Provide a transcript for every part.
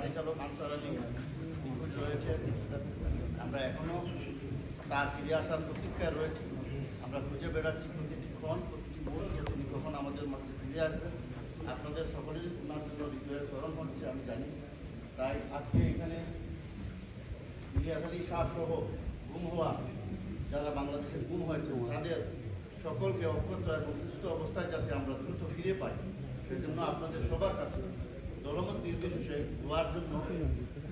গাড়ি চালক আনসার আলী নিখোঁজ রয়েছে। আমরা এখনও তার ফিরে আসার প্রতীক্ষায় রয়েছি। আমরা খুঁজে বেড়াচ্ছি প্রতিটি ক্ষণ, প্রতিটি মুহূর্তে তিনি কখন আমাদের মধ্যে ফিরে আসবেন। আপনাদের সকলেরই ওনার জন্য হৃদয়ের স্মরণ হচ্ছে আমি জানি। তাই আজকে এখানে ইলিয়াস আলী শাহ সহ গুম হওয়া যারা বাংলাদেশে গুম হয়েছে তাদের সকলকে অক্ষত এবং সুস্থ অবস্থায় যাতে আমরা দ্রুত ফিরে পাই, সেজন্য আপনাদের সবার কাছে দলমত নির্বিশেষে দোয়ার জন্য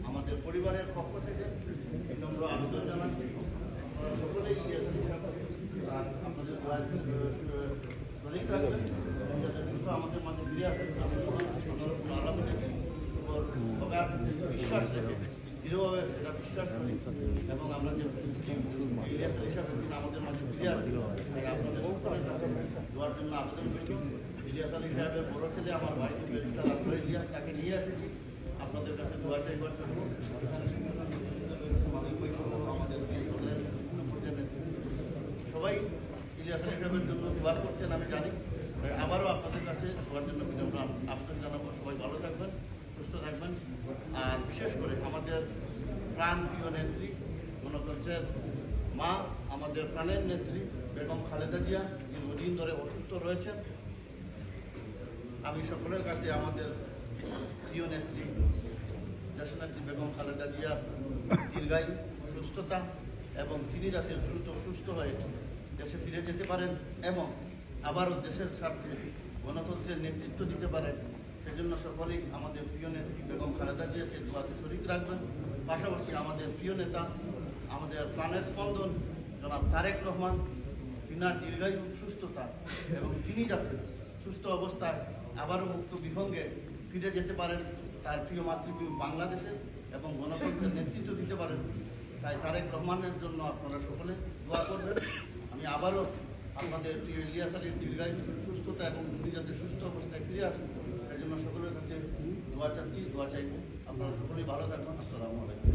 আমাদের পরিবারের পক্ষ থেকে বিনম্র আবেদন জানাচ্ছি। আপনারা সকলেই ইলিয়াস আলী শাহ আপনাদের দোয়ার শরীর রাখবেন যাতে দ্রুত আমাদের মাঝে ফিরে আসেন। আমি আলমের উপর বিশ্বাস রেখে দৃঢ়ভাবে সেটা বিশ্বাস করি এবং আমরা যে ইলিয়াস আলী সাহেব আমাদের মাঝে ফিরে আসবে তাই আপনাদের সকলের কাছে দোয়ার জন্য আবেদন করি। ইলিয়াস আলী সাহেবের বড় ছেলে আমার ভাই ব্যারিস্টার আফসার ইলিয়াস, তাকে নিয়ে এসেছি আপনাদের কাছে দোয়া চাইবার জন্য। আমাদের সবাই ইলিয়াস আলী সাহেবের জন্য দোয়া করছেন আমি জানি। আবারও আপনাদের কাছে দোয়ার জন্য বিনম্র আবেদন জানাবো। সবাই ভালো থাকবেন, সুস্থ থাকবেন। আর বিশেষ করে আমাদের প্রাণপ্রিয় নেত্রী, গণতন্ত্রের মা, আমাদের প্রাণের নেত্রী বেগম খালেদা জিয়া দীর্ঘদিন ধরে অসুস্থ রয়েছেন। আমি সকলের কাছে আমাদের প্রিয় নেত্রী দেশনেত্রী বেগম খালেদা জিয়ার দীর্ঘায়ু, সুস্থতা এবং তিনি যাতে দ্রুত সুস্থ হয়ে দেশে ফিরে যেতে পারেন এবং আবারও দেশের স্বার্থে গণতন্ত্রের নেতৃত্ব দিতে পারেন, সেজন্য সকলেই আমাদের প্রিয় নেত্রী বেগম খালেদা জিয়াকে দোয়াতে শরীক রাখবেন। পাশাপাশি আমাদের প্রিয় নেতা, আমাদের প্রাণের স্পন্দন জনাব তারেক রহমান, তিনার দীর্ঘায়ু, সুস্থতা এবং তিনি যাতে সুস্থ অবস্থায় আবারও মুক্ত বিহঙ্গে ফিরে যেতে পারেন তার প্রিয় মাতৃভূমি বাংলাদেশে এবং গণতন্ত্রের নেতৃত্ব দিতে পারেন, তাই তারেক রহমানের জন্য আপনারা সকলে দোয়া করবেন। আমি আবারও আপনাদের প্রিয় ইলিয়াস আলীর দীর্ঘায়ু, সুস্থতা এবং উনি যাতে সুস্থ অবস্থায় ফিরে আসেন সেই জন্য সকলের কাছে দোয়া চাচ্ছি, দোয়া চাইব। আপনারা সকলেই ভালো থাকবেন। আসসালামু আলাইকুম।